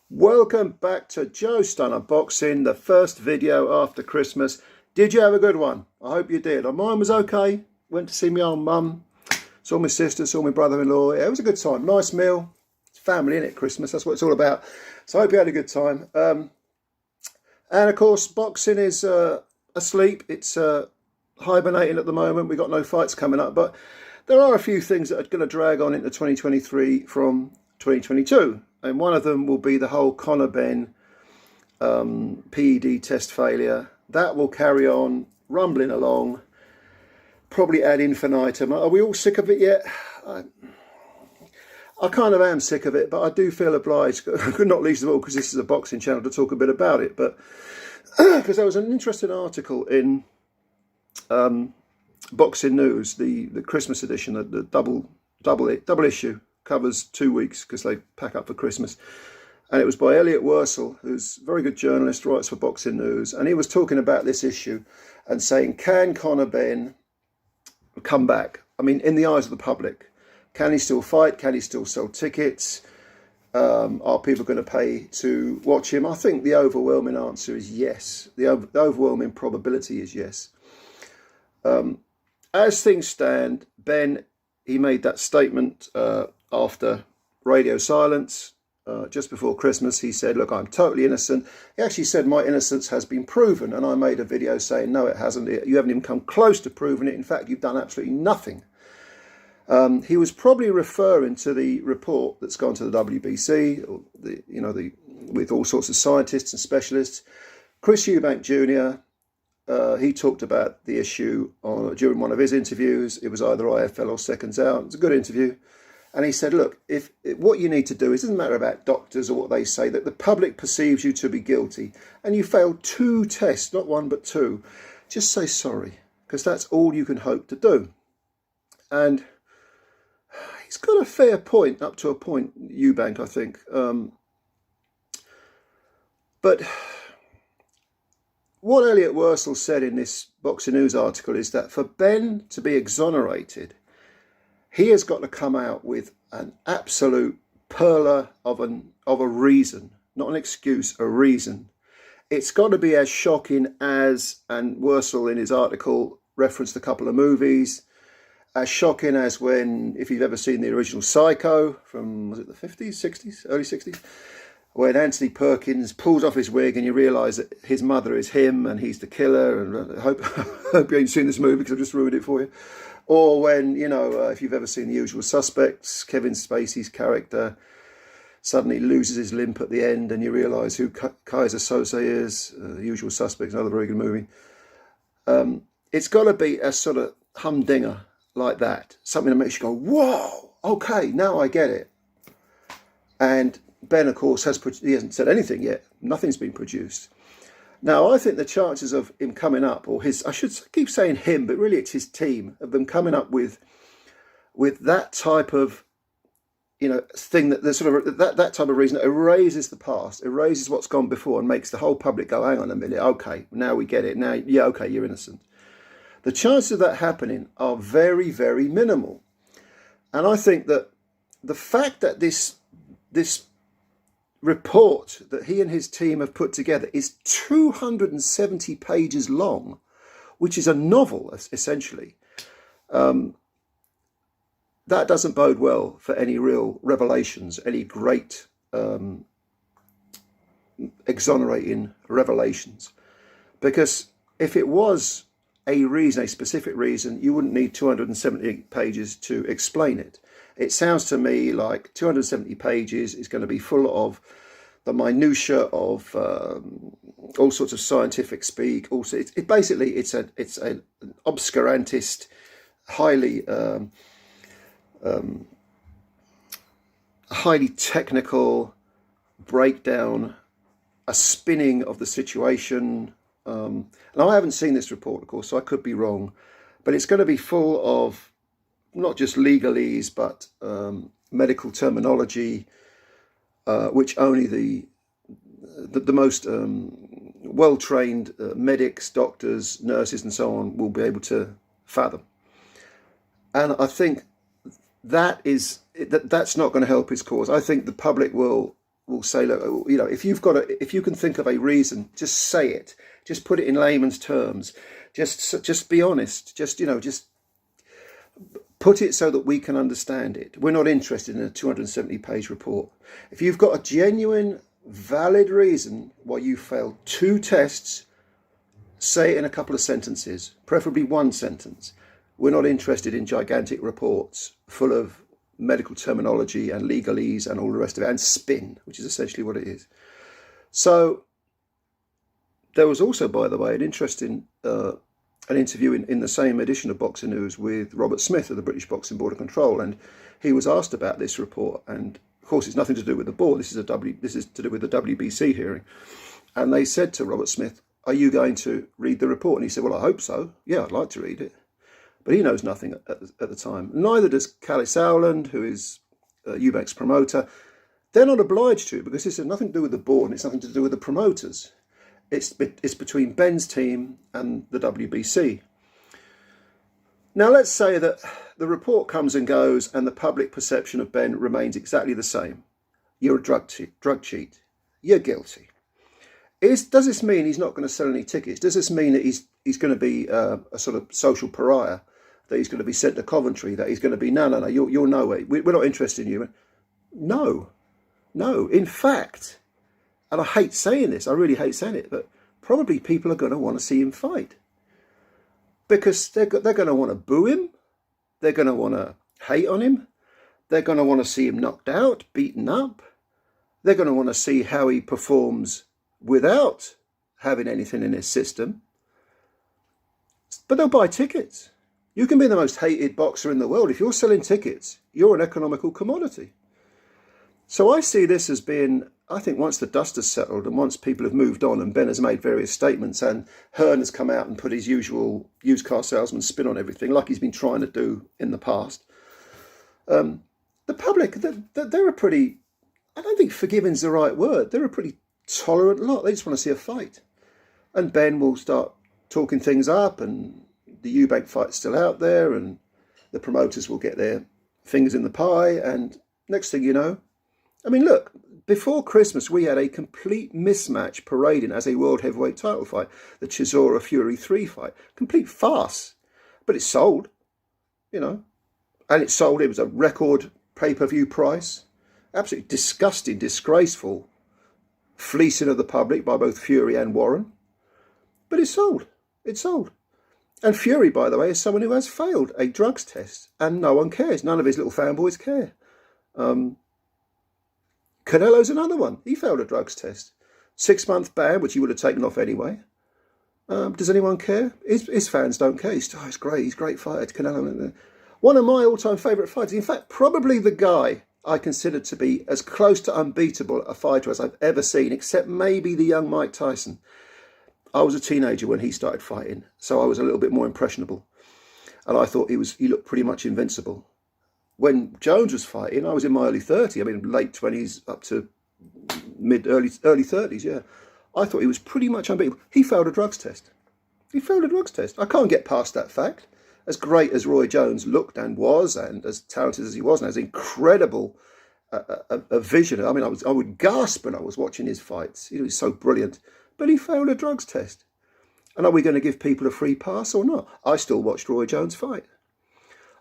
Welcome back to Joe Stun Unboxing, the first video after Christmas. Did you have a good one? I hope you did. Mine was okay. Went to see my old mum, saw my sister, saw my brother-in-law. Yeah, it was a good time. Nice meal. It's family, innit? Christmas, that's what it's all about. So I hope you had a good time. And of course, boxing is asleep. It's hibernating at the moment. We've got no fights coming up, but there are a few things that are going to drag on into 2023 from 2022. And one of them will be the whole Conor Benn PED test failure. That will carry on rumbling along, probably ad infinitum. Are we all sick of it yet? I kind of am sick of it, but I do feel obliged, not least of all because this is a boxing channel, to talk a bit about it. But because there was an interesting article in Boxing News, the Christmas edition, the double issue. Covers 2 weeks because they pack up for Christmas, and it was by Elliot Wursel, who's a very good journalist, writes for Boxing News, and he was talking about this issue and saying, can Conor Benn come back? I mean, in the eyes of the public, can he still fight? Can he still sell tickets? Are people going to pay to watch him? I think the overwhelming answer is yes. The overwhelming probability is yes. As things stand, Ben, he made that statement after radio silence just before Christmas. He said, look, I'm totally innocent. He actually said my innocence has been proven, and I made a video saying no, it hasn't. You haven't even come close to proving it. In fact, you've done absolutely nothing. He was probably referring to the report that's gone to the WBC, or with all sorts of scientists and specialists. Chris Eubank Jr., he talked about the issue during one of his interviews. It was either IFL or Seconds Out. It was a good interview. And he said, look, if what you need to do is, it doesn't matter about doctors or what they say, that the public perceives you to be guilty and you failed 2 tests, not 1 but 2, just say sorry, because that's all you can hope to do. And he's got a fair point, up to a point, Eubank, I think. But what Elliot Wursel said in this Boxing News article is that for Ben to be exonerated, he has got to come out with an absolute perler of a reason, not an excuse, a reason. It's got to be as shocking as, and Wursel in his article referenced a couple of movies, as shocking as when, if you've ever seen the original Psycho from, was it the 50s, 60s, early 60s? When Anthony Perkins pulls off his wig and you realise that his mother is him and he's the killer. And I hope you ain't seen this movie because I've just ruined it for you. Or when, if you've ever seen The Usual Suspects, Kevin Spacey's character suddenly loses his limp at the end and you realise who Kaiser Sose is. The Usual Suspects, another very good movie. It's got to be a sort of humdinger like that. Something that makes you go, whoa, okay, now I get it. And Ben, of course, he hasn't said anything yet. Nothing's been produced. Now, I think the chances of him coming up, or I should keep saying him, but really it's his team, of them coming up with that type of, thing, that that type of reason that erases the past, erases what's gone before, and makes the whole public go, hang on a minute, okay, now we get it. Now, yeah, okay, you're innocent. The chances of that happening are very, very minimal. And I think that the fact that this report that he and his team have put together is 270 pages long, which is a novel, essentially. That doesn't bode well for any real revelations, any great exonerating revelations. Because if it was a reason, a specific reason, you wouldn't need 270 pages to explain it. It sounds to me like 270 pages is going to be full of the minutiae of all sorts of scientific speak. Also, it's an obscurantist, highly technical breakdown, a spinning of the situation. And I haven't seen this report, of course, so I could be wrong, but it's going to be full of not just legalese, but medical terminology, which only the most well-trained medics, doctors, nurses, and so on will be able to fathom. And I think that's not going to help his cause. I think the public will will say, look, you know, if you can think of a reason, just say it. Just put it in layman's terms. Just be honest. Just put it so that we can understand it. We're not interested in a 270-page report. If you've got a genuine, valid reason why you failed 2 tests, say it in a couple of sentences, preferably 1 sentence. We're not interested in gigantic reports full of medical terminology and legalese and all the rest of it, and spin, which is essentially what it is. So there was also, by the way, an interesting an interview in the same edition of Boxing News with Robert Smith of the British Boxing Board of Control, and he was asked about this report. And of course, it's nothing to do with the board. This is to do with the WBC hearing. And they said to Robert Smith, "Are you going to read the report?" And he said, "Well, I hope so. Yeah, I'd like to read it." But he knows nothing at the time. Neither does Callie Sowland, who is Eubank's promoter. They're not obliged to, because this has nothing to do with the board and it's nothing to do with the promoters. It's between Ben's team and the WBC. Now, let's say that the report comes and goes and the public perception of Ben remains exactly the same. You're a drug cheat. You're guilty. Does this mean he's not going to sell any tickets? Does this mean that he's going to be a sort of social pariah? That he's going to be sent to Coventry? That he's going to be, no, you're nowhere. We're not interested in you. No. In fact, and I hate saying this, I really hate saying it, but probably people are going to want to see him fight. Because they're going to want to boo him. They're going to want to hate on him. They're going to want to see him knocked out, beaten up. They're going to want to see how he performs without having anything in his system. But they'll buy tickets. You can be the most hated boxer in the world. If you're selling tickets, you're an economical commodity. So I see this as being, I think once the dust has settled and once people have moved on and Ben has made various statements and Hearn has come out and put his usual used car salesman spin on everything, like he's been trying to do in the past, the public, they're a pretty, I don't think forgiving's the right word, they're a pretty tolerant lot. They just want to see a fight. And Ben will start talking things up, and the Eubank fight's still out there, and the promoters will get their fingers in the pie, and next thing you know, I mean, look, before Christmas, we had a complete mismatch parading as a world heavyweight title fight, the Chisora Fury 3 fight. Complete farce. But it sold, you know. And it sold, it was a record pay-per-view price. Absolutely disgusting, disgraceful fleecing of the public by both Fury and Warren. But it sold. It sold. And Fury, by the way, is someone who has failed a drugs test. And no one cares. None of his little fanboys care. Canelo's another one. He failed a drugs test. 6-month ban, which he would have taken off anyway. Does anyone care? His fans don't care. He's great. He's a great fighter. Canelo. One of my all-time favourite fighters. In fact, probably the guy I consider to be as close to unbeatable a fighter as I've ever seen, except maybe the young Mike Tyson. I was a teenager when he started fighting, so I was a little bit more impressionable. And I thought he looked pretty much invincible. When Jones was fighting, I was in my early 30s. I mean, late 20s up to early 30s, yeah. I thought he was pretty much unbeatable. He failed a drugs test. I can't get past that fact. As great as Roy Jones looked and was, and as talented as he was, and as incredible a vision. I mean, I would gasp when I was watching his fights. He was so brilliant. But he failed a drugs test. And are we going to give people a free pass or not? I still watched Roy Jones fight.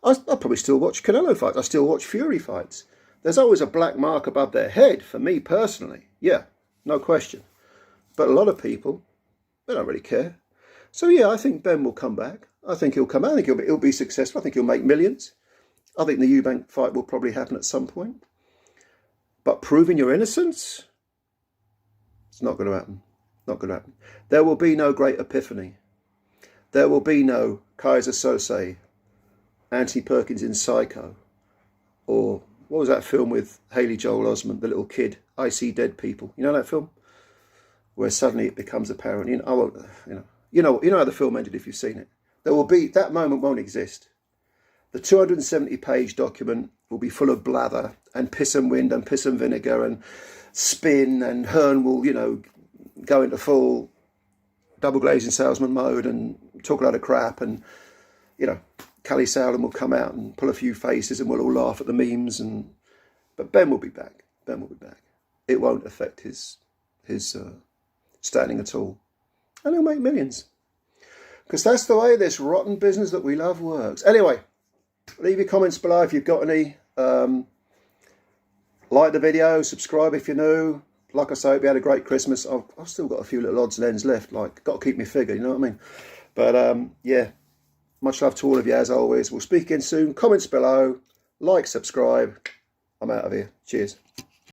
I probably still watch Canelo fights. I still watch Fury fights. There's always a black mark above their head for me personally. Yeah, no question. But a lot of people, they don't really care. So yeah, I think Ben will come back. I think he'll come out. I think he'll be successful. I think he'll make millions. I think the Eubank fight will probably happen at some point. But proving your innocence, it's not going to happen. Not going to happen. There will be no great epiphany. There will be no Kaiser Sose, Anthony Perkins in Psycho, or what was that film with Haley Joel Osment, the little kid, I See Dead People. You know that film? Where suddenly it becomes apparent. You know how the film ended if you've seen it. That moment won't exist. The 270-page document will be full of blather and piss and wind and piss and vinegar and spin, and Hearn will, go into full double glazing salesman mode and talk a lot of crap, and, Callie Sowland will come out and pull a few faces and we'll all laugh at the memes. But Ben will be back. Ben will be back. it won't affect his standing at all. And he'll make millions. Because that's the way this rotten business that we love works. Anyway, leave your comments below if you've got any. Like the video, subscribe if you're new. Like I say, hope you had a great Christmas. I've still got a few little odds and ends left. Like, got to keep me figure, you know what I mean? But yeah, much love to all of you as always. We'll speak again soon. Comments below. Like, subscribe. I'm out of here. Cheers.